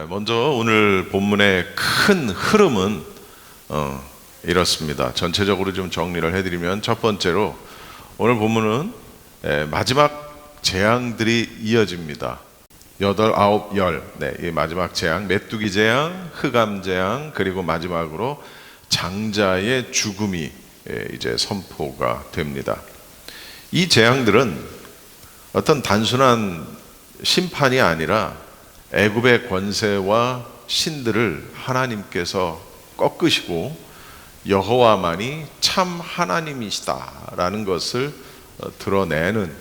먼저 오늘 본문의 큰 흐름은 이렇습니다. 전체적으로 좀 정리를 해드리면, 첫 번째로 오늘 본문은 마지막 재앙들이 이어집니다. 8, 9, 10, 이 마지막 재앙, 메뚜기 재앙, 흑암 재앙, 그리고 마지막으로 장자의 죽음이 이제 선포가 됩니다. 이 재앙들은 어떤 단순한 심판이 아니라 애굽의 권세와 신들을 하나님께서 꺾으시고 여호와만이 참 하나님이시다라는 것을 드러내는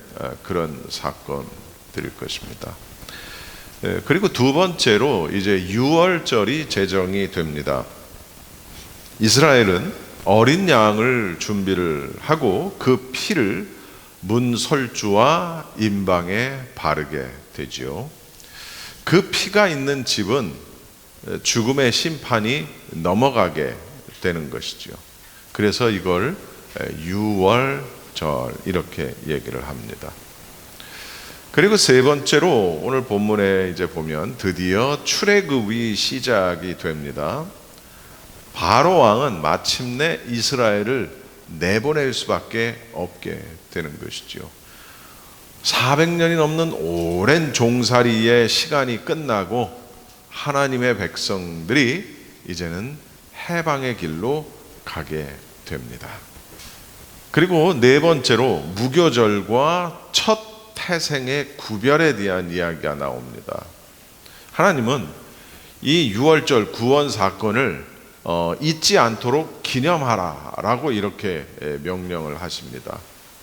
그런 사건들일 것입니다. 그리고 두 번째로 이제 유월절이 제정이 됩니다. 이스라엘은 어린 양을 준비를 하고 그 피를 문설주와 임방에 바르게 되지요. 그 피가 있는 집은 죽음의 심판이 넘어가게 되는 것이죠. 그래서 이걸 유월절 이렇게 얘기를 합니다. 그리고 세 번째로 오늘 본문에 이제 보면 드디어 출애굽이 시작이 됩니다. 바로 왕은 마침내 이스라엘을 내보낼 수밖에 없게 되는 것이죠. 400년이 넘는 오랜 종살이의 시간이 끝나고 하나님의 백성들이 이제는 해방의 길로 가게 됩니다. 그리고 네 번째로 무교절과 첫 태생의 구별에 대한 이야기가 나옵니다. 하나님은 이 유월절 구원 사건을 잊지 않도록 기념하라라고 이렇게 명령을 하십니다.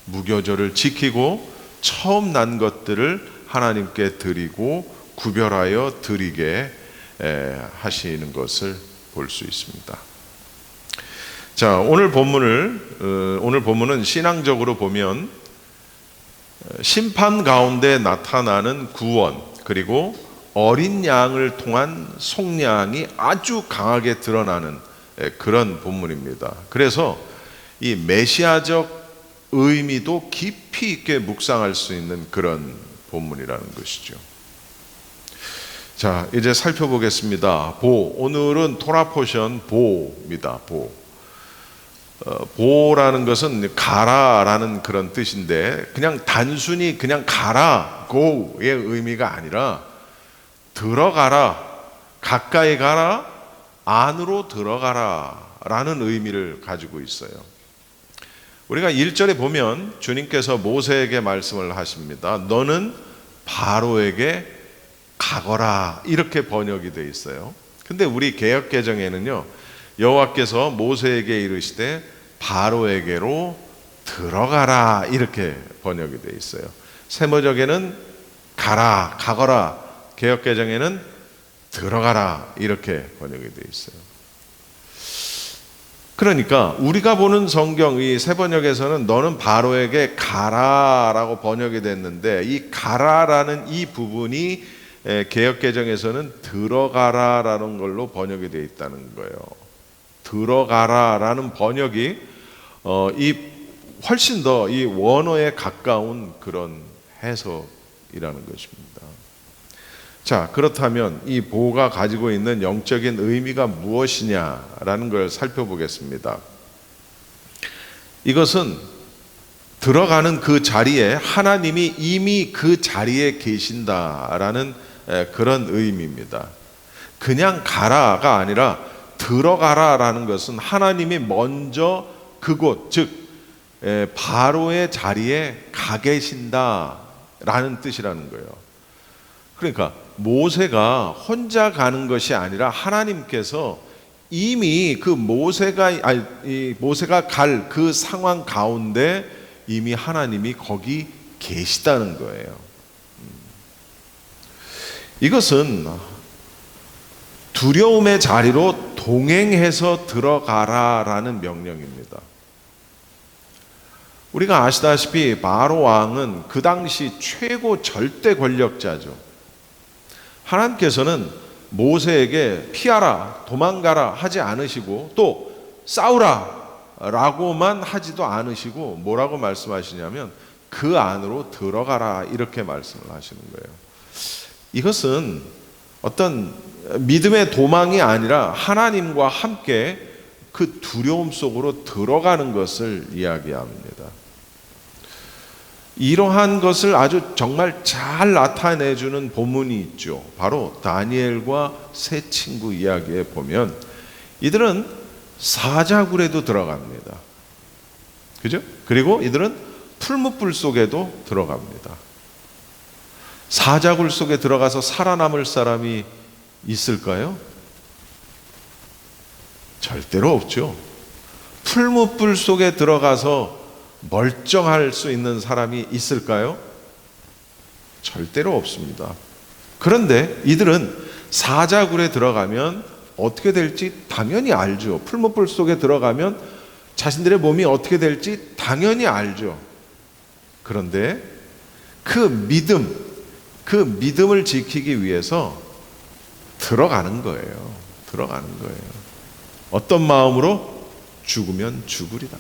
무교절을 지키고 처음 난 것들을 하나님께 드리고 구별하여 드리게 하시는 것을 볼 수 있습니다. 자, 오늘 본문은 신앙적으로 보면 심판 가운데 나타나는 구원, 그리고 어린 양을 통한 속량이 아주 강하게 드러나는 그런 본문입니다. 그래서 이 메시아적 의미도 깊이 있게 묵상할 수 있는 그런 본문이라는 것이죠. 자, 이제 살펴보겠습니다. 오늘은 토라 포션 보입니다. 보라는 것은 가라라는 그런 뜻인데, 그냥 단순히 그냥 가라, go의 의미가 아니라 들어가라, 가까이 가라, 안으로 들어가라 라는 의미를 가지고 있어요. 우리가 1절에 보면 주님께서 모세에게 말씀을 하십니다. 너는 바로에게 가거라, 이렇게 번역이 되어 있어요. 근데 우리 개역개정에는요, 여호와께서 모세에게 이르시되 바로에게로 들어가라, 이렇게 번역이 되어 있어요. 세모적에는 가라, 가거라, 개역개정에는 들어가라, 이렇게 번역이 되어 있어요. 그러니까 우리가 보는 성경 이 세 번역에서는 너는 바로에게 가라라고 번역이 됐는데, 이 가라라는 이 부분이 개역개정에서는 들어가라라는 걸로 번역이 되어 있다는 거예요. 들어가라라는 번역이 훨씬 더 이 원어에 가까운 그런 해석이라는 것입니다. 자, 그렇다면 이 보가 가지고 있는 영적인 의미가 무엇이냐라는 걸 살펴보겠습니다. 이것은 들어가는 그 자리에 하나님이 이미 그 자리에 계신다라는 그런 의미입니다. 그냥 가라가 아니라 들어가라라는 것은 하나님이 먼저 그곳, 즉 바로의 자리에 가 계신다라는 뜻이라는 거예요. 그러니까 모세가 혼자 가는 것이 아니라 하나님께서 이미 그 모세가 갈 그 상황 가운데 이미 하나님이 거기 계시다는 거예요. 이것은 두려움의 자리로 동행해서 들어가라라는 명령입니다. 우리가 아시다시피 바로 왕은 그 당시 최고 절대 권력자죠. 하나님께서는 모세에게 피하라, 도망가라 하지 않으시고, 또 싸우라 라고만 하지도 않으시고, 뭐라고 말씀하시냐면 그 안으로 들어가라, 이렇게 말씀을 하시는 거예요. 이것은 어떤 믿음의 도망이 아니라 하나님과 함께 그 두려움 속으로 들어가는 것을 이야기합니다. 이러한 것을 아주 정말 잘 나타내주는 본문이 있죠. 바로 다니엘과 세 친구 이야기에 보면 이들은 사자굴에도 들어갑니다. 그죠? 그리고 이들은 풀무불 속에도 들어갑니다. 사자굴 속에 들어가서 살아남을 사람이 있을까요? 절대로 없죠. 풀무불 속에 들어가서 멀쩡할 수 있는 사람이 있을까요? 절대로 없습니다. 그런데 이들은 사자굴에 들어가면 어떻게 될지 당연히 알죠. 풀무불 속에 들어가면 자신들의 몸이 어떻게 될지 당연히 알죠. 그런데 그 믿음을 지키기 위해서 들어가는 거예요. 들어가는 거예요. 어떤 마음으로? 죽으면 죽으리라.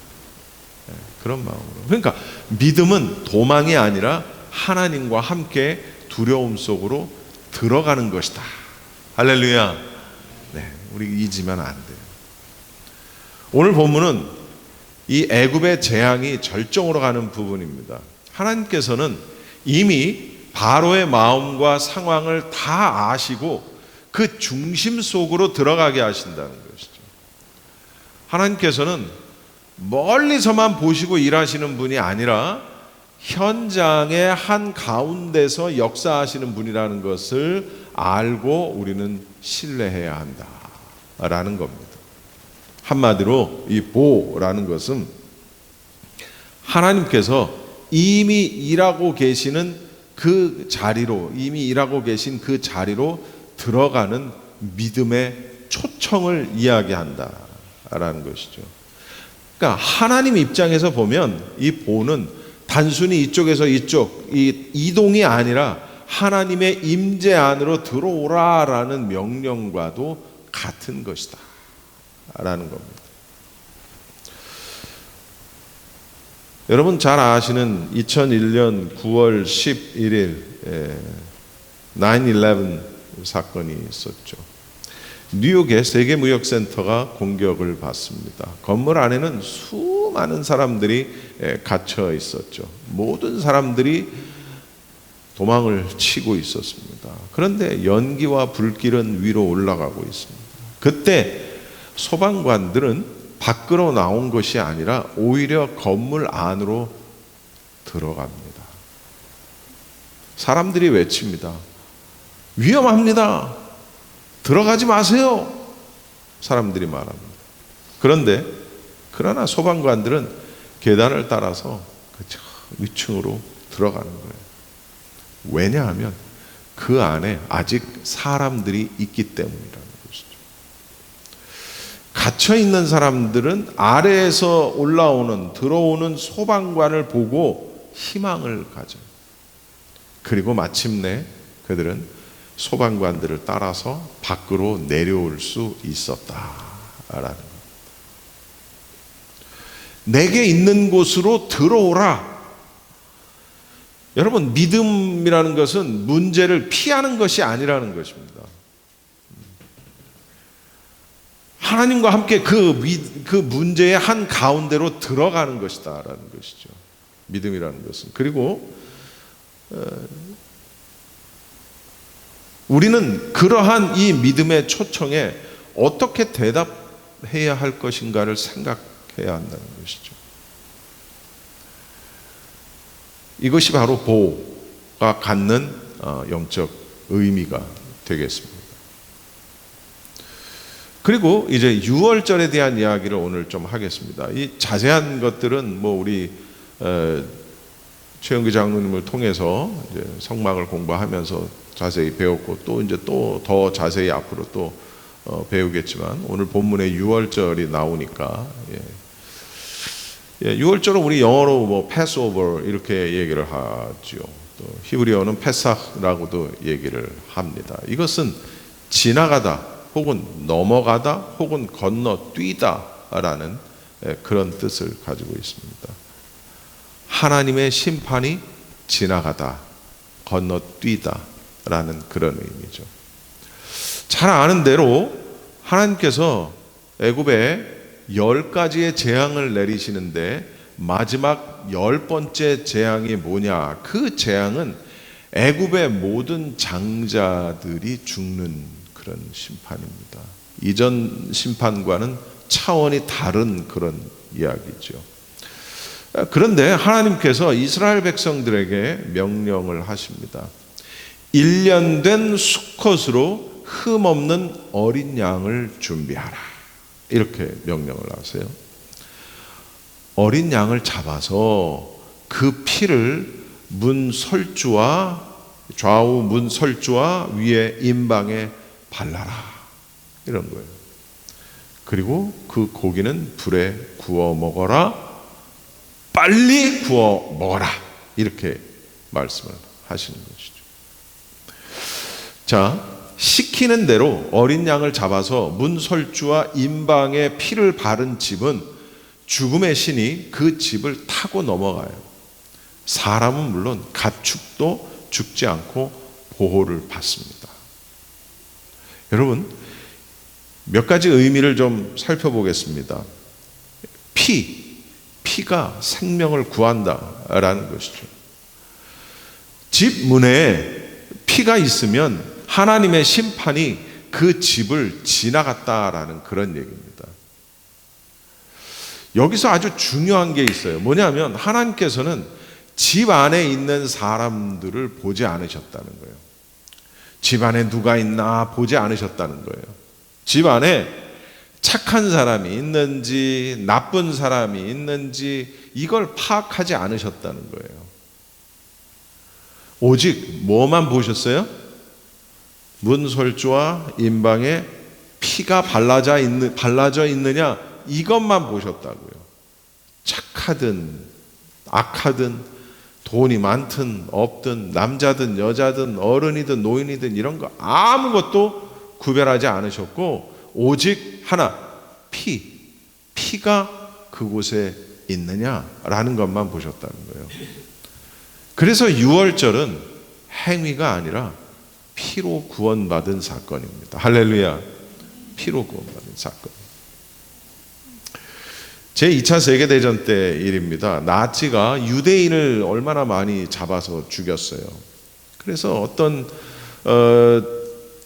그런 마음으로. 그러니까 믿음은 도망이 아니라 하나님과 함께 두려움 속으로 들어가는 것이다. 할렐루야. 네, 우리 잊으면 안 돼요. 오늘 본문은 이 애굽의 재앙이 절정으로 가는 부분입니다. 하나님께서는 이미 바로의 마음과 상황을 다 아시고 그 중심 속으로 들어가게 하신다는 것이죠. 하나님께서는 멀리서만 보시고 일하시는 분이 아니라 현장의 한 가운데서 역사하시는 분이라는 것을 알고 우리는 신뢰해야 한다라는 겁니다. 한마디로 이 보라는 것은 하나님께서 이미 일하고 계시는 그 자리로, 이미 일하고 계신 그 자리로 들어가는 믿음의 초청을 이야기한다라는 것이죠. 그러니까 하나님 입장에서 보면 이 보는 단순히 이쪽에서 이쪽 이 이동이 아니라 하나님의 임재 안으로 들어오라라는 명령과도 같은 것이다 라는 겁니다. 여러분 잘 아시는 2001년 9월 11일 9/11 사건이 있었죠. 뉴욕의 세계무역센터가 공격을 받습니다. 건물 안에는 수많은 사람들이 갇혀 있었죠. 모든 사람들이 도망을 치고 있었습니다. 그런데 연기와 불길은 위로 올라가고 있습니다. 그때 소방관들은 밖으로 나온 것이 아니라 오히려 건물 안으로 들어갑니다. 사람들이 외칩니다. 위험합니다. 들어가지 마세요. 사람들이 말합니다. 그러나 소방관들은 계단을 따라서 그 위층으로 들어가는 거예요. 왜냐하면 그 안에 아직 사람들이 있기 때문이라는 것이죠. 갇혀 있는 사람들은 아래에서 들어오는 소방관을 보고 희망을 가져요. 그리고 마침내 그들은 소방관들을 따라서 밖으로 내려올 수 있었다라는 겁니다. 내게 있는 곳으로 들어오라. 여러분, 믿음이라는 것은 문제를 피하는 것이 아니라는 것입니다. 하나님과 함께 그 문제의 한 가운데로 들어가는 것이다라는 것이죠. 믿음이라는 것은. 그리고 우리는 그러한 이 믿음의 초청에 어떻게 대답해야 할 것인가를 생각해야 한다는 것이죠. 이것이 바로 보호가 갖는 영적 의미가 되겠습니다. 그리고 이제 유월절에 대한 이야기를 오늘 좀 하겠습니다. 이 자세한 것들은 우리 최영기 장로님을 통해서 이제 성막을 공부하면서 자세히 배웠고 또 더 자세히 앞으로 또 배우겠지만 오늘 본문에 유월절이 나오니까 유월절은 우리 영어로 패스오버 이렇게 얘기를 하죠. 또 히브리어는 페삭라고도 얘기를 합니다. 이것은 지나가다 혹은 넘어가다 혹은 건너뛰다라는 그런 뜻을 가지고 있습니다. 하나님의 심판이 지나가다 건너뛰다 라는 그런 의미죠. 잘 아는 대로 하나님께서 애굽에 10가지의 재앙을 내리시는데 마지막 10번째 재앙이 뭐냐? 그 재앙은 애굽의 모든 장자들이 죽는 그런 심판입니다. 이전 심판과는 차원이 다른 그런 이야기죠. 그런데 하나님께서 이스라엘 백성들에게 명령을 하십니다. 1년 된 수컷으로 흠없는 어린 양을 준비하라. 이렇게 명령을 하세요. 어린 양을 잡아서 그 피를 문 설주와 좌우 문 설주와 위에 임방에 발라라. 이런 거예요. 그리고 그 고기는 불에 구워 먹어라. 빨리 구워 먹어라. 이렇게 말씀을 하시는 것이죠. 자, 시키는 대로 어린 양을 잡아서 문설주와 임방에 피를 바른 집은 죽음의 신이 그 집을 타고 넘어가요. 사람은 물론 가축도 죽지 않고 보호를 받습니다. 여러분, 몇 가지 의미를 좀 살펴보겠습니다. 피가 생명을 구한다라는 것이죠. 집 문에 피가 있으면 하나님의 심판이 그 집을 지나갔다라는 그런 얘기입니다. 여기서 아주 중요한 게 있어요. 뭐냐면 하나님께서는 집 안에 있는 사람들을 보지 않으셨다는 거예요. 집 안에 누가 있나 보지 않으셨다는 거예요. 집 안에 착한 사람이 있는지 나쁜 사람이 있는지 이걸 파악하지 않으셨다는 거예요. 오직 뭐만 보셨어요? 문설주와 임방에 피가 발라져 있느냐 이것만 보셨다고요. 착하든 악하든 돈이 많든 없든 남자든 여자든 어른이든 노인이든 이런 거 아무것도 구별하지 않으셨고 오직 하나 피가 그곳에 있느냐라는 것만 보셨다는 거예요. 그래서 유월절은 행위가 아니라 피로 구원받은 사건입니다. 할렐루야. 피로 구원받은 사건. 제2차 세계대전 때 일입니다. 나치가 유대인을 얼마나 많이 잡아서 죽였어요. 그래서 어떤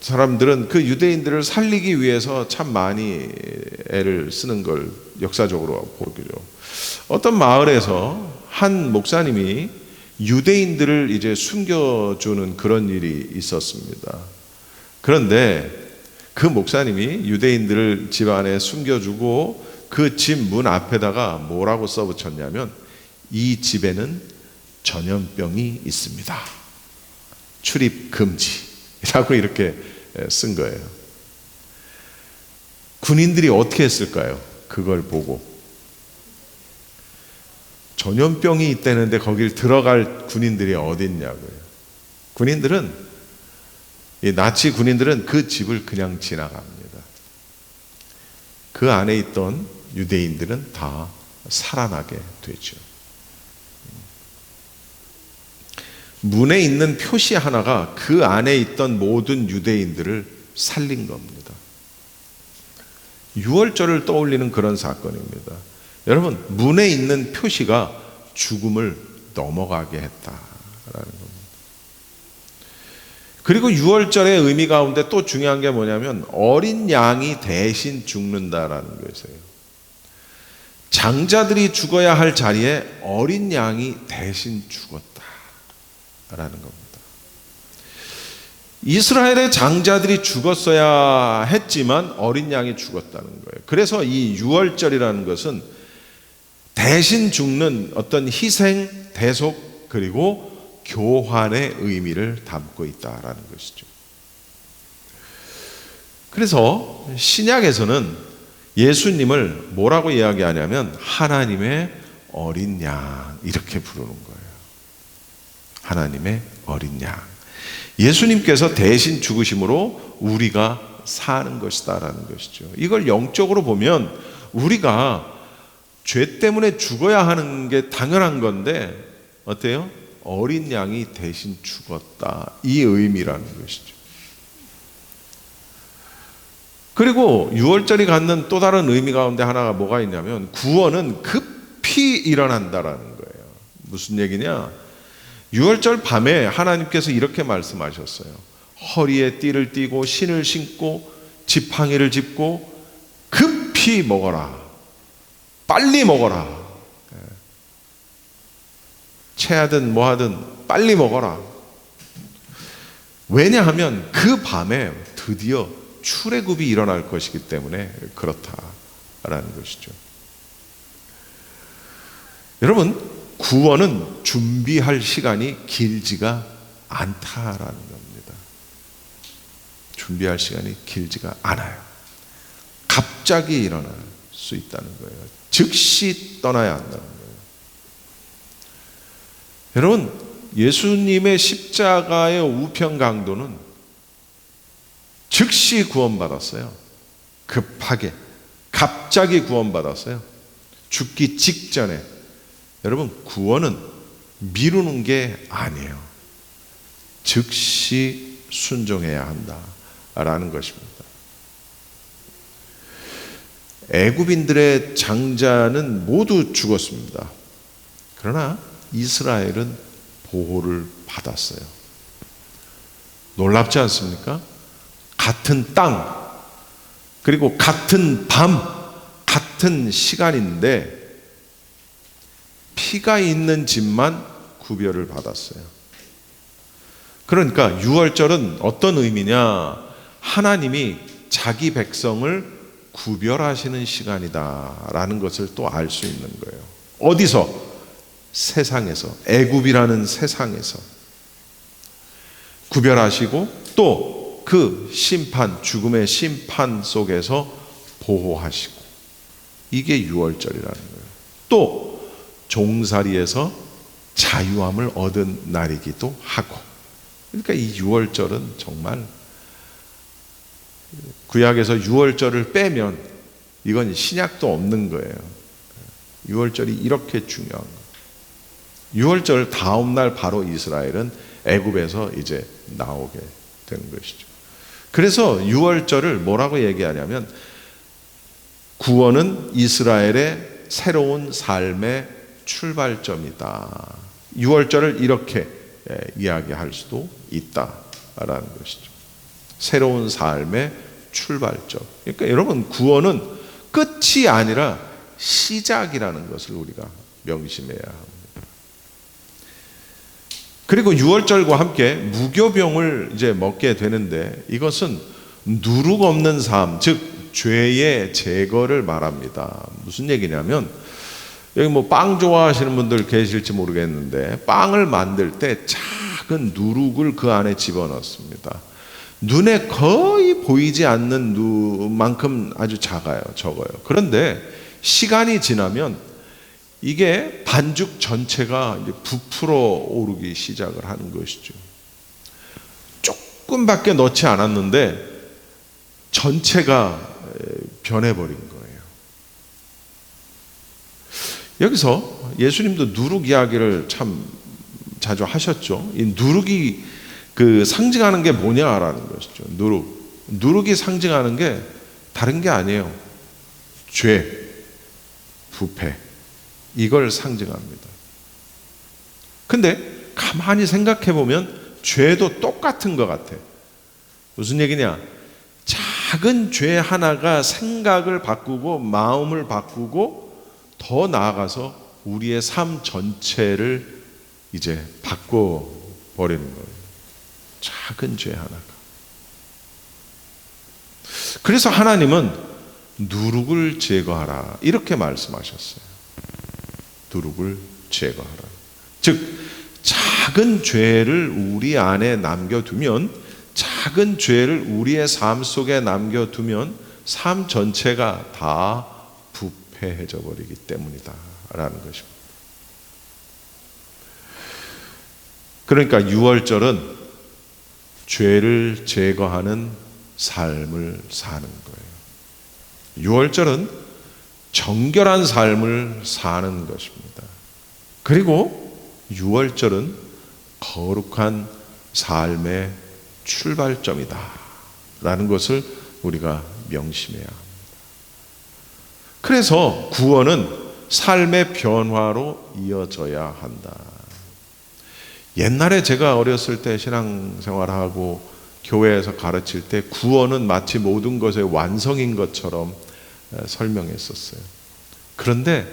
사람들은 그 유대인들을 살리기 위해서 참 많이 애를 쓰는 걸 역사적으로 보기로. 어떤 마을에서 한 목사님이 유대인들을 이제 숨겨주는 그런 일이 있었습니다. 그런데 그 목사님이 유대인들을 집 안에 숨겨주고 그 집 문 앞에다가 뭐라고 써붙였냐면 이 집에는 전염병이 있습니다. 출입 금지라고 이렇게 쓴 거예요. 군인들이 어떻게 했을까요? 그걸 보고. 전염병이 있다는데 거길 들어갈 군인들이 어디 있냐고요. 군인들은, 이 나치 군인들은 그 집을 그냥 지나갑니다. 그 안에 있던 유대인들은 다 살아나게 되죠. 문에 있는 표시 하나가 그 안에 있던 모든 유대인들을 살린 겁니다. 유월절을 떠올리는 그런 사건입니다. 여러분, 문에 있는 표시가 죽음을 넘어가게 했다라는 겁니다. 그리고 유월절의 의미 가운데 또 중요한 게 뭐냐면 어린 양이 대신 죽는다라는 것이에요. 장자들이 죽어야 할 자리에 어린 양이 대신 죽었다라는 겁니다. 이스라엘의 장자들이 죽었어야 했지만 어린 양이 죽었다는 거예요. 그래서 이 유월절이라는 것은 대신 죽는 어떤 희생, 대속, 그리고 교환의 의미를 담고 있다라는 것이죠. 그래서 신약에서는 예수님을 뭐라고 이야기하냐면 하나님의 어린 양 이렇게 부르는 거예요. 하나님의 어린 양. 예수님께서 대신 죽으심으로 우리가 사는 것이다라는 것이죠. 이걸 영적으로 보면 우리가 죄 때문에 죽어야 하는 게 당연한 건데 어때요? 어린 양이 대신 죽었다. 이 의미라는 것이죠. 그리고 유월절이 갖는 또 다른 의미 가운데 하나가 뭐가 있냐면 구원은 급히 일어난다라는 거예요. 무슨 얘기냐? 유월절 밤에 하나님께서 이렇게 말씀하셨어요. 허리에 띠를 띠고 신을 신고 지팡이를 짚고 급히 먹어라. 빨리 먹어라. 체하든 뭐하든 빨리 먹어라. 왜냐하면 그 밤에 드디어 출애굽이 일어날 것이기 때문에 그렇다라는 것이죠. 여러분, 구원은 준비할 시간이 길지가 않다라는 겁니다. 준비할 시간이 길지가 않아요. 갑자기 일어날 수 있다는 거예요. 즉시 떠나야 한다는 거예요. 여러분, 예수님의 십자가의 우편 강도는 즉시 구원받았어요. 급하게, 갑자기 구원받았어요. 죽기 직전에. 여러분, 구원은 미루는 게 아니에요. 즉시 순종해야 한다라는 것입니다. 애굽인들의 장자는 모두 죽었습니다. 그러나 이스라엘은 보호를 받았어요. 놀랍지 않습니까? 같은 땅, 그리고 같은 밤, 같은 시간인데 피가 있는 집만 구별을 받았어요. 그러니까 유월절은 어떤 의미냐? 하나님이 자기 백성을 구별하시는 시간이다라는 것을 또 알 수 있는 거예요. 어디서? 세상에서, 애굽이라는 세상에서 구별하시고 또 그 심판, 죽음의 심판 속에서 보호하시고, 이게 유월절이라는 거예요. 또 종살이에서 자유함을 얻은 날이기도 하고. 그러니까 이 유월절은 정말, 구약에서 유월절을 빼면 이건 신약도 없는 거예요. 유월절이 이렇게 중요한 거예요. 유월절 다음 날 바로 이스라엘은 애굽에서 이제 나오게 되는 것이죠. 그래서 유월절을 뭐라고 얘기하냐면 구원은 이스라엘의 새로운 삶의 출발점이다. 유월절을 이렇게 이야기할 수도 있다라는 것이죠. 새로운 삶의 출발점. 그러니까 여러분, 구원은 끝이 아니라 시작이라는 것을 우리가 명심해야 합니다. 그리고 유월절과 함께 무교병을 이제 먹게 되는데, 이것은 누룩 없는 삶, 즉 죄의 제거를 말합니다. 무슨 얘기냐면, 여기 뭐 빵 좋아하시는 분들 계실지 모르겠는데, 빵을 만들 때 작은 누룩을 그 안에 집어넣습니다. 눈에 거의 보이지 않는 만큼 아주 작아요, 적어요. 그런데 시간이 지나면 이게 반죽 전체가 이제 부풀어 오르기 시작을 하는 것이죠. 조금밖에 넣지 않았는데 전체가 변해버린 거예요. 여기서 예수님도 누룩 이야기를 참 자주 하셨죠. 이 누룩이 그 상징하는 게 뭐냐라는 것이죠. 누룩이 상징하는 게 다른 게 아니에요. 죄, 부패, 이걸 상징합니다. 근데 가만히 생각해 보면 죄도 똑같은 것 같아. 무슨 얘기냐? 작은 죄 하나가 생각을 바꾸고 마음을 바꾸고 더 나아가서 우리의 삶 전체를 이제 바꿔버리는 거예요. 작은 죄 하나가. 그래서 하나님은 누룩을 제거하라, 이렇게 말씀하셨어요. 누룩을 제거하라. 즉 작은 죄를 우리 안에 남겨두면, 작은 죄를 우리의 삶 속에 남겨두면 삶 전체가 다 부패해져 버리기 때문이다 라는 것입니다. 그러니까 유월절은 죄를 제거하는 삶을 사는 거예요. 유월절은 정결한 삶을 사는 것입니다. 그리고 유월절은 거룩한 삶의 출발점이다 라는 것을 우리가 명심해야 합니다. 그래서 구원은 삶의 변화로 이어져야 한다. 옛날에 제가 어렸을 때 신앙생활하고 교회에서 가르칠 때 구원은 마치 모든 것의 완성인 것처럼 설명했었어요. 그런데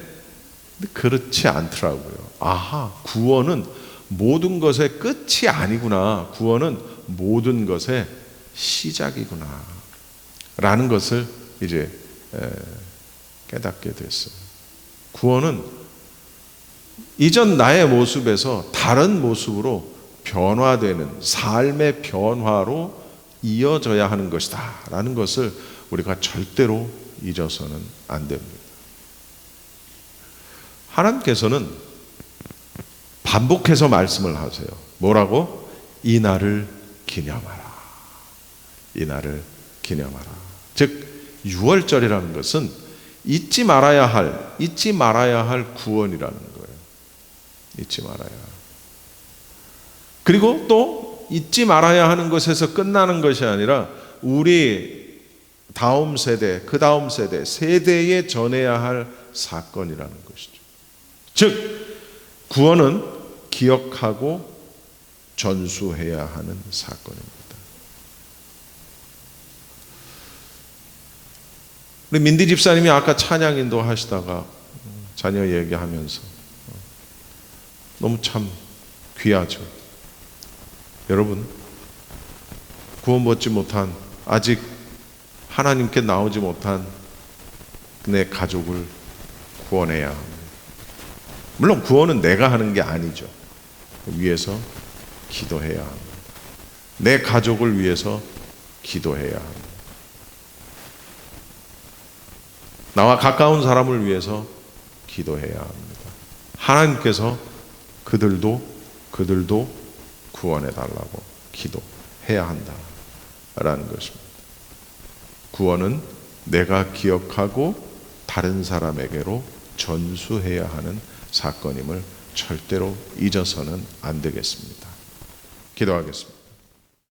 그렇지 않더라고요. 아하, 구원은 모든 것의 끝이 아니구나. 구원은 모든 것의 시작이구나. 라는 것을 이제 깨닫게 됐어요. 구원은 이전 나의 모습에서 다른 모습으로 변화되는 삶의 변화로 이어져야 하는 것이다 라는 것을 우리가 절대로 잊어서는 안 됩니다. 하나님께서는 반복해서 말씀을 하세요. 뭐라고? 이 날을 기념하라. 이 날을 기념하라. 즉 6월절이라는 것은 잊지 말아야 할 구원이라는 거예요. 잊지 말아야 할. 그리고 또 잊지 말아야 하는 것에서 끝나는 것이 아니라 우리 다음 세대, 그 다음 세대, 세대에 전해야 할 사건이라는 것이죠. 즉 구원은 기억하고 전수해야 하는 사건입니다. 우리 민디 집사님이 아까 찬양 인도하시다가 자녀 얘기하면서 너무 참 귀하죠. 여러분, 구원받지 못한, 아직 하나님께 나오지 못한 내 가족을 구원해야 합니다. 물론 구원은 내가 하는 게 아니죠. 위해서 기도해야 합니다. 내 가족을 위해서 기도해야 합니다. 나와 가까운 사람을 위해서 기도해야 합니다. 하나님께서 그들도 구원해 달라고 기도해야 한다라는 것입니다. 구원은 내가 기억하고 다른 사람에게로 전수해야 하는 사건임을 절대로 잊어서는 안 되겠습니다. 기도하겠습니다.